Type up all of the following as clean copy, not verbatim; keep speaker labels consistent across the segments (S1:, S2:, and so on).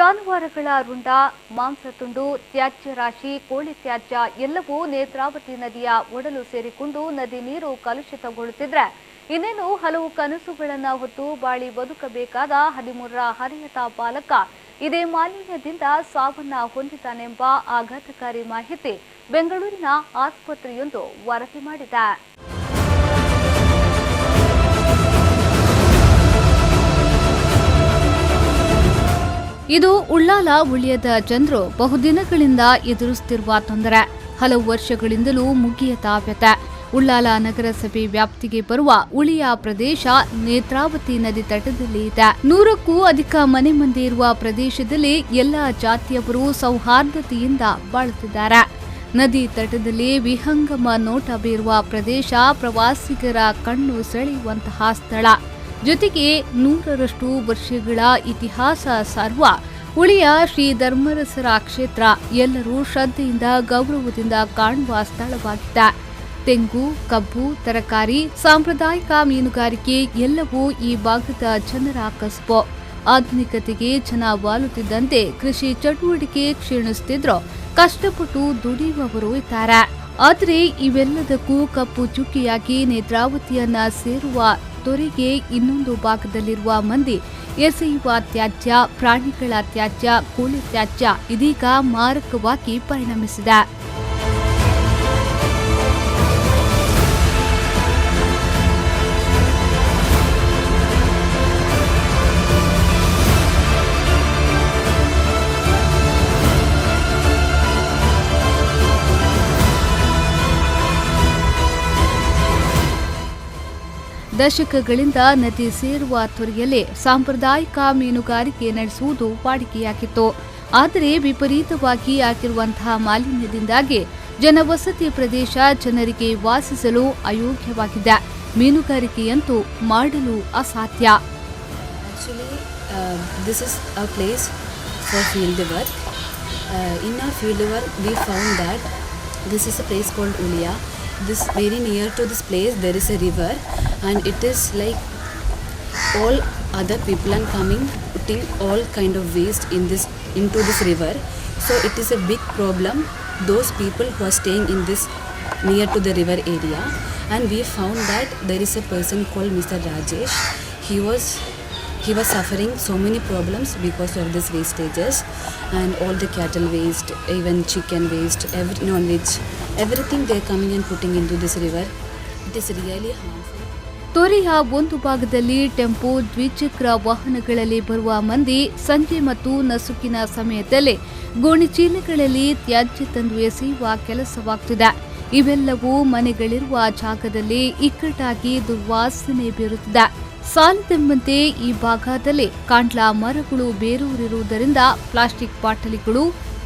S1: ಜಾನುವಾರುಗಳ ರುಂಡ, ಮಾಂಸ ತುಂಡು, ತ್ಯಾಜ್ಯ ರಾಶಿ, ಕೋಳಿ ತ್ಯಾಜ್ಯ ಎಲ್ಲವೂ ನೇತ್ರಾವತಿ ನದಿಯ ಒಡಲು ಸೇರಿಕೊಂಡು ನದಿ ನೀರು ಕಲುಷಿತಗೊಳ್ಳುತ್ತಿದ್ರೆ ಇನ್ನೇನು ಹಲವು ಕನಸುಗಳನ್ನು ಹೊತ್ತು ಬಾಳಿ ಬದುಕಬೇಕಾದ 13ರ ಹರಿಯತ ಬಾಲಕ ಇದೇ ಮಾಲಿನ್ಯದಿಂದ ಸಾವನ್ನ ಹೊಂದಿದ್ದಾನೆಂಬ ಆಘಾತಕಾರಿ ಮಾಹಿತಿ ಬೆಂಗಳೂರಿನ ಆಸ್ಪತ್ರೆಯೊಂದು ವರದಿ ಮಾಡಿದೆ. ಇದು ಉಳ್ಳಾಲ ಉಳಿಯದ ಜನರು ಬಹುದಿನಗಳಿಂದ ಎದುರಿಸುತ್ತಿರುವ ತೊಂದರೆ. ಹಲವು ವರ್ಷಗಳಿಂದಲೂ ಮುಗಿಯದ ವ್ಯತೆ. ಉಳ್ಳಾಲ ನಗರಸಭೆ ವ್ಯಾಪ್ತಿಗೆ ಬರುವ ಉಳಿಯ ಪ್ರದೇಶ ನೇತ್ರಾವತಿ ನದಿ ತಟದಲ್ಲಿ ಇದೆ. 100ಕ್ಕೂ ಅಧಿಕ ಮನೆ ಮಂದಿ ಇರುವ ಪ್ರದೇಶದಲ್ಲಿ ಎಲ್ಲ ಜಾತಿಯವರು ಸೌಹಾರ್ದತೆಯಿಂದ ಬಾಳುತ್ತಿದ್ದಾರೆ. ನದಿ ತಟದಲ್ಲಿ ವಿಹಂಗಮ ನೋಟ ಬೀರುವ ಪ್ರದೇಶ ಪ್ರವಾಸಿಗರ ಕಣ್ಣು ಸೆಳೆಯುವಂತಹ ಸ್ಥಳ. ಜೊತೆಗೆ 100ರಷ್ಟು ವರ್ಷಗಳ ಇತಿಹಾಸ ಸಾರುವ ಉಳಿಯ ಶ್ರೀ ಧರ್ಮರಸರ ಕ್ಷೇತ್ರ ಎಲ್ಲರೂ ಶ್ರದ್ಧೆಯಿಂದ ಗೌರವದಿಂದ ಕಾಣುವ ಸ್ಥಳವಾಗಿದೆ. ತೆಂಗು, ಕಬ್ಬು, ತರಕಾರಿ, ಸಾಂಪ್ರದಾಯಿಕ ಮೀನುಗಾರಿಕೆ ಎಲ್ಲವೂ ಈ ಭಾಗದ ಜನರ ಕಸುಬು. ಆಧುನಿಕತೆಗೆ ಜನ ವಾಲುತ್ತಿದ್ದಂತೆ ಕೃಷಿ ಚಟುವಟಿಕೆ ಕ್ಷೀಣಿಸುತ್ತಿದ್ರೂ ಕಷ್ಟಪಟ್ಟು ದುಡಿಯುವವರು ಇದ್ದಾರೆ. ಆದರೆ ಇವೆಲ್ಲದಕ್ಕೂ ಕಪ್ಪು ಚುಕ್ಕಿಯಾಗಿ ನೇತ್ರಾವತಿಯನ್ನ ಸೇರುವ ತೊರೆಗೆ ಇನ್ನೊಂದು ಭಾಗದಲ್ಲಿರುವ ಮಂದಿ ಎಸೆಯುವ ತ್ಯಾಜ್ಯ, ಪ್ರಾಣಿಗಳ ತ್ಯಾಜ್ಯ, ಕೋಳಿ ತ್ಯಾಜ್ಯ ಇದೀಗ ಮಾರಕವಾಗಿ ಪರಿಣಮಿಸಿದೆ. ದಶಕಗಳಿಂದ ನದಿ ಸೇರುವ ತೊರೆಯಲ್ಲಿ ಸಾಂಪ್ರದಾಯಿಕ ಮೀನುಗಾರಿಕೆ ನಡೆಸುವುದು ವಾಡಿಕೆಯಾಗಿತ್ತು. ಆದರೆ ವಿಪರೀತವಾಗಿ ಆಗಿರುವಂತಹ ಮಾಲಿನ್ಯದಿಂದಾಗಿ ಜನವಸತಿ ಪ್ರದೇಶ ಜನರಿಗೆ ವಾಸಿಸಲು ಅಯೋಗ್ಯವಾಗಿದೆ. ಮೀನುಗಾರಿಕೆಯಂತೂ ಮಾಡಲು ಅಸಾಧ್ಯ.
S2: This is a place for field work. In our field work, we found that this is a place called Ulia. This very near to this place there is a river, and it is like all other people are coming putting all kind of waste into this river. So it is a big problem those people who are staying in this near to the river area. And we found that there is a person called Mr. Rajesh. He was suffering so many problems because of this wastages and all the cattle waste, even chicken waste, non-veg, everything they are coming and putting into this river. It is really harmful.
S1: ತೊರೆಯ ಒಂದು ಭಾಗದಲ್ಲಿ tempo, ದ್ವಿಚಕ್ರ ವಾಹನಗಳಲ್ಲಿ ಬರುವ ಮಂದಿ ಸಂಜೆ ಮತ್ತು ನಸುಕಿನ ಸಮಯದಲ್ಲಿ ಗೋಣಿಚೀಲಗಳಲ್ಲಿ ತ್ಯಾಜ್ಯ ತಂದು ಎಸೆಯುವ ಕೆಲಸವಾಗುತ್ತಿದೆ. ಇವೆಲ್ಲವೂ ಮನೆಗಳಿರುವ ಜಾಗದಲ್ಲಿ ಇಕ್ಕಟ್ಟಾಗಿ ದುರ್ವಾಸನೆ ಬೀರುತ್ತಿದೆ. ಸಾಲದೆಂಬಂತೆ ಈ ಭಾಗದಲ್ಲಿ ಕಾಂಡ್ಲಾ ಮರಗಳು ಬೇರೂರಿರುವುದರಿಂದ ಪ್ಲಾಸ್ಟಿಕ್ ಬಾಟಲಿಗಳು,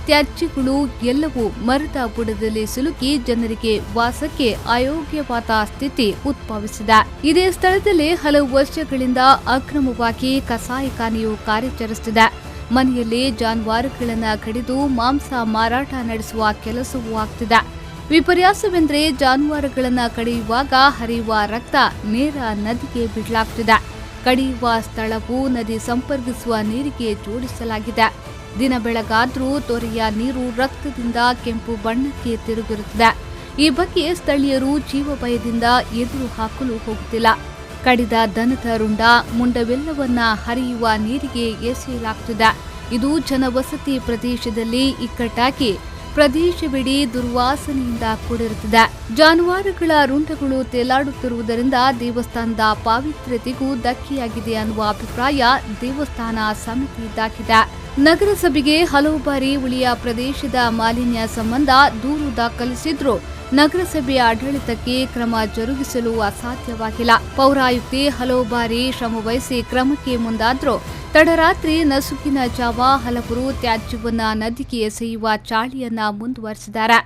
S1: ತ್ಯಾಜ್ಯಗಳು ಎಲ್ಲವೂ ಮರದ ಬುಡದಲ್ಲಿ ಸಿಲುಕಿ ಜನರಿಗೆ ವಾಸಕ್ಕೆ ಅಯೋಗ್ಯವಾದ ಸ್ಥಿತಿ ಉದ್ಭವಿಸಿದೆ. ಇದೇ ಸ್ಥಳದಲ್ಲಿ ಹಲವು ವರ್ಷಗಳಿಂದ ಅಕ್ರಮವಾಗಿ ಕಸಾಯಿಖಾನೆಯು ಕಾರ್ಯಾಚರಿಸುತ್ತಿದೆ. ಮನೆಯಲ್ಲಿ ಜಾನುವಾರುಗಳನ್ನು ಕಡಿದು ಮಾಂಸ ಮಾರಾಟ ನಡೆಸುವ ಕೆಲಸವೂ ಆಗ್ತಿದೆ. ವಿಪರ್ಯಾಸವೆಂದರೆ ಜಾನುವಾರುಗಳನ್ನು ಕಡಿಯುವಾಗ ಹರಿಯುವ ರಕ್ತ ನೇರ ನದಿಗೆ ಬಿಡಲಾಗುತ್ತಿದೆ. ಕಡಿಯುವ ಸ್ಥಳವು ನದಿ ಸಂಪರ್ಕಿಸುವ ನೀರಿಗೆ ಜೋಡಿಸಲಾಗಿದೆ. ದಿನ ಬೆಳಗಾದ್ರೂ ತೊರೆಯ ನೀರು ರಕ್ತದಿಂದ ಕೆಂಪು ಬಣ್ಣಕ್ಕೆ ತಿರುಗಿರುತ್ತದೆ. ಈ ಬಗ್ಗೆ ಸ್ಥಳೀಯರು ಜೀವಭಯದಿಂದ ಎದುರು ಹಾಕಲು ಹೋಗುತ್ತಿಲ್ಲ. ಕಡಿದ ದನದ ರುಂಡ, ಮುಂಡವೆಲ್ಲವನ್ನ ಹರಿಯುವ ನೀರಿಗೆ ಎಸೆಯಲಾಗುತ್ತಿದೆ. ಇದು ಜನವಸತಿ ಪ್ರದೇಶದಲ್ಲಿ ಇಕ್ಕಟ್ಟಾಗಿ ಪ್ರದೇಶವಿಡೀ ದುರ್ವಾಸನೆಯಿಂದ ಕೂಡಿರುತ್ತದೆ. ಜಾನುವಾರುಗಳ ರುಂಡಗಳು ತೇಲಾಡುತ್ತಿರುವುದರಿಂದ ದೇವಸ್ಥಾನದ ಪಾವಿತ್ರ್ಯತೆಗೂ ಧಕ್ಕೆಯಾಗಿದೆ ಅನ್ನುವ ಅಭಿಪ್ರಾಯ ದೇವಸ್ಥಾನ ಸಮಿತಿಯಿದ್ದಾಗಿದೆ. ನಗರಸಭೆಗೆ ಹಲವು ಬಾರಿ ಉಳಿಯ ಪ್ರದೇಶದ ಮಾಲಿನ್ಯ ಸಂಬಂಧ ದೂರು ದಾಖಲಿಸಿದ್ರೂ ನಗರಸಭೆ ಆಡಳಿತಕ್ಕೆ ಕ್ರಮ ಜರುಗಿಸಲು ಅಸಾಧ್ಯವಾಗಿಲ್ಲ. ಪೌರಾಯುಕ್ತೆ ಹಲವು ಬಾರಿ ಶ್ರಮವಹಿಸಿ ಕ್ರಮಕ್ಕೆ ಮುಂದಾದ್ರೂ ತಡರಾತ್ರಿ ನಸುಕಿನ ಜಾವ ಹಲವರು ತ್ಯಾಜ್ಯವನ್ನ ನದಿಗೆ ಎಸೆಯುವ ಚಾಳಿಯನ್ನ ಮುಂದುವರೆಸಿದ್ದಾರೆ.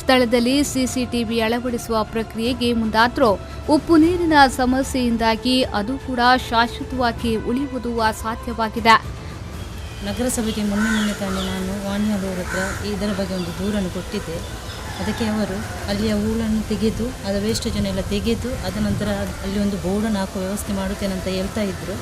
S1: ಸ್ಥಳದಲ್ಲಿ ಸಿಸಿಟಿವಿ ಅಳವಡಿಸುವ ಪ್ರಕ್ರಿಯೆಗೆ ಮುಂದಾದ್ರೂ ಉಪ್ಪು ನೀರಿನ ಸಮಸ್ಯೆಯಿಂದಾಗಿ ಅದು ಕೂಡ ಶಾಶ್ವತವಾಗಿ ಉಳಿಯುವುದು ಅಸಾಧ್ಯವಾಗಿದೆ.
S3: ನಗರಸಭೆಗೆ ಮೊನ್ನೆ ತಾನೇ ನಾನು ವಾಣಿಯಲ್ಲೂರ ಹತ್ರ ಇದರ ಬಗ್ಗೆ ಒಂದು ದೂರನ್ನು ಕೊಟ್ಟಿದ್ದೆ. ಅದಕ್ಕೆ ಅವರು ಅಲ್ಲಿಯ ಹೂಳನ್ನು ತೆಗೆದು ವೇಸ್ಟೇಜನ್ನೆಲ್ಲ ತೆಗೆದು ಅದ ನಂತರ ಅಲ್ಲಿ ಒಂದು ಬೋರ್ಡನ್ನು ಹಾಕುವ ವ್ಯವಸ್ಥೆ ಮಾಡುತ್ತೇನೆ ಅಂತ ಹೇಳ್ತಾ ಇದ್ದರು.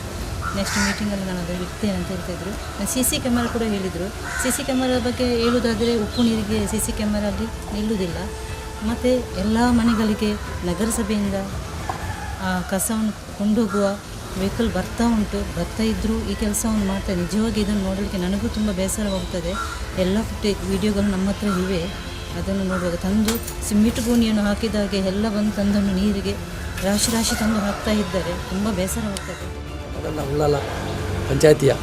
S3: ನೆಕ್ಸ್ಟ್ ಮೀಟಿಂಗಲ್ಲಿ ನಾನು ಅದು ಇಡ್ತೇನೆ ಅಂತ ಹೇಳ್ತಾಯಿದ್ರು. CC ಕ್ಯಾಮರಾ ಕೂಡ ಹೇಳಿದರು. CC ಕ್ಯಾಮರಾ ಬಗ್ಗೆ ಹೇಳುವುದಾದರೆ ಉಪ್ಪು ನೀರಿಗೆ CC ಕ್ಯಾಮರಾ ಅಲ್ಲಿ ನಿಲ್ಲುವುದಿಲ್ಲ. ಮತ್ತು ಎಲ್ಲ ಮನೆಗಳಿಗೆ ನಗರಸಭೆಯಿಂದ ಕಸವನ್ನು ಕೊಂಡೋಗುವ ವೆಹಿಕಲ್ ಬರ್ತಾ ಇದ್ದರೂ ಈ ಕೆಲಸವನ್ನು ಮಾಡ್ತಾರೆ. ನಿಜವಾಗಿ ಇದನ್ನು ನೋಡಲಿಕ್ಕೆ ನನಗೂ ತುಂಬ ಬೇಸರವಾಗುತ್ತದೆ. ಎಲ್ಲ ವಿಡಿಯೋಗಳು ನಮ್ಮ ಹತ್ರ ಇವೆ. ಅದನ್ನು ನೋಡುವಾಗ ತಂದು ಸಿಮೆಂಟ್ ಗೋಣಿಯನ್ನು ಹಾಕಿದಾಗೆ ಎಲ್ಲ ಬಂದು ತಂದನ್ನು ನೀರಿಗೆ ರಾಶಿ ತಂದು ಹಾಕ್ತಾ ಇದ್ದಾರೆ. ತುಂಬ ಬೇಸರವಾಗ್ತದೆ.
S4: ಅದನ್ನು ಉಳ್ಳಾಲ ಪಂಚಾಯಿತಿಯ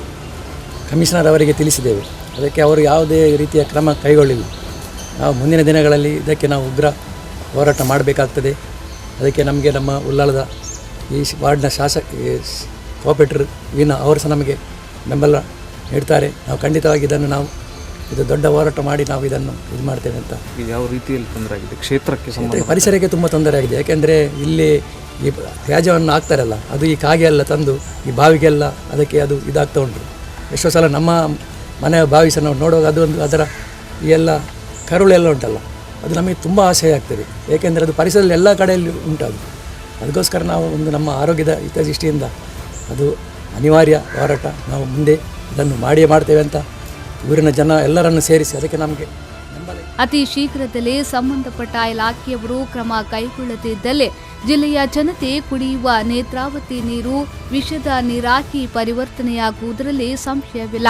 S4: ಕಮಿಷನರ್ ಅವರಿಗೆ ತಿಳಿಸಿದ್ದೇವೆ. ಅದಕ್ಕೆ ಅವರು ಯಾವುದೇ ರೀತಿಯ ಕ್ರಮ ಕೈಗೊಳ್ಳಿಲ್ಲ. ನಾವು ಮುಂದಿನ ದಿನಗಳಲ್ಲಿ ಇದಕ್ಕೆ ನಾವು ಉಗ್ರ ಹೋರಾಟ ಮಾಡಬೇಕಾಗ್ತದೆ. ಅದಕ್ಕೆ ನಮಗೆ ನಮ್ಮ ಉಳ್ಳಾಲದ ಈ ವಾರ್ಡ್ನ ಕೋಆಪರೇಟರ್ ವೀಣಾ ಅವರು ಸಹ ನಮಗೆ ಬೆಂಬಲ ನೀಡ್ತಾರೆ. ನಾವು ಖಂಡಿತವಾಗಿ ಇದನ್ನು ಇದು ದೊಡ್ಡ ಹೋರಾಟ ಮಾಡಿ ನಾವು ಇದನ್ನು ಇದು ಮಾಡ್ತೇವೆ ಅಂತ.
S5: ಯಾವ ರೀತಿಯಲ್ಲಿ ತೊಂದರೆ ಆಗಿದೆ ಕ್ಷೇತ್ರಕ್ಕೆ
S4: ಪರಿಸರಕ್ಕೆ ತುಂಬ ತೊಂದರೆ ಆಗಿದೆ. ಯಾಕೆಂದರೆ ಇಲ್ಲಿ ಈ ತ್ಯಾಜ್ಯವನ್ನು ಹಾಕ್ತಾರಲ್ಲ, ಅದು ಈ ಕಾಗೆ ಎಲ್ಲ ತಂದು ಈ ಬಾವಿಗೆಲ್ಲ ಅದಕ್ಕೆ ಅದು ಇದಾಗ್ತಾ ಉಂಟು. ಎಷ್ಟೋ ಸಲ ನಮ್ಮ ಮನೆಯ ಬಾವಿ ಸಹ ನಾವು ನೋಡುವಾಗ ಅದರ ಈ ಎಲ್ಲ ಕರುಳೆಲ್ಲ ಉಂಟಲ್ಲ, ಅದು ನಮಗೆ ತುಂಬ ಆಸೆ ಆಗ್ತದೆ. ಏಕೆಂದರೆ ಅದು ಪರಿಸರದಲ್ಲಿ ಎಲ್ಲ ಕಡೆಯಲ್ಲಿ ಉಂಟು. ಅದಕ್ಕೋಸ್ಕರ ನಾವು ನಮ್ಮ ಆರೋಗ್ಯದ ಹಿತದೃಷ್ಟಿಯಿಂದ ಅದು ಅನಿವಾರ್ಯ ಹೋರಾಟ ನಾವು ಮುಂದೆ ಇದನ್ನು ಮಾಡಿಯೇ ಮಾಡ್ತೇವೆ ಅಂತ ಊರಿನ ಜನ ಎಲ್ಲರನ್ನು ಸೇರಿಸಿ ಅದಕ್ಕೆ ನಮಗೆ ಬೆಂಬಲ.
S1: ಅತಿ ಶೀಘ್ರದಲ್ಲೇ ಸಂಬಂಧಪಟ್ಟ ಇಲಾಖೆಯವರು ಕ್ರಮ ಕೈಗೊಳ್ಳದಿದ್ದಲ್ಲಿ ಜಿಲ್ಲೆಯ ಜನತೆ ಕುಡಿಯುವ ನೇತ್ರಾವತಿ ನೀರು ವಿಷದ ನೀರಾಗಿ ಪರಿವರ್ತನೆಯಾಗುವುದರಲ್ಲಿ ಸಂಶಯವಿಲ್ಲ.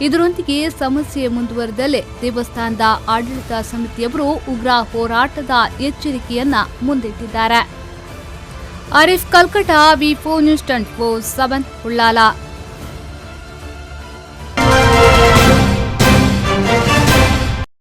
S1: ಇದರೊಂದಿಗೆ ಸಮಸ್ಯೆ ಮುಂದುವರೆದಲ್ಲೇ ದೇವಸ್ಥಾನದ ಆಡಳಿತ ಸಮಿತಿಯವರು ಉಗ್ರ ಹೋರಾಟದ ಎಚ್ಚರಿಕೆಯನ್ನ ಮುಂದಿಟ್ಟಿದ್ದಾರೆ. Arif ಕಲ್ಕಟ, V4 News 24/7 Ullal.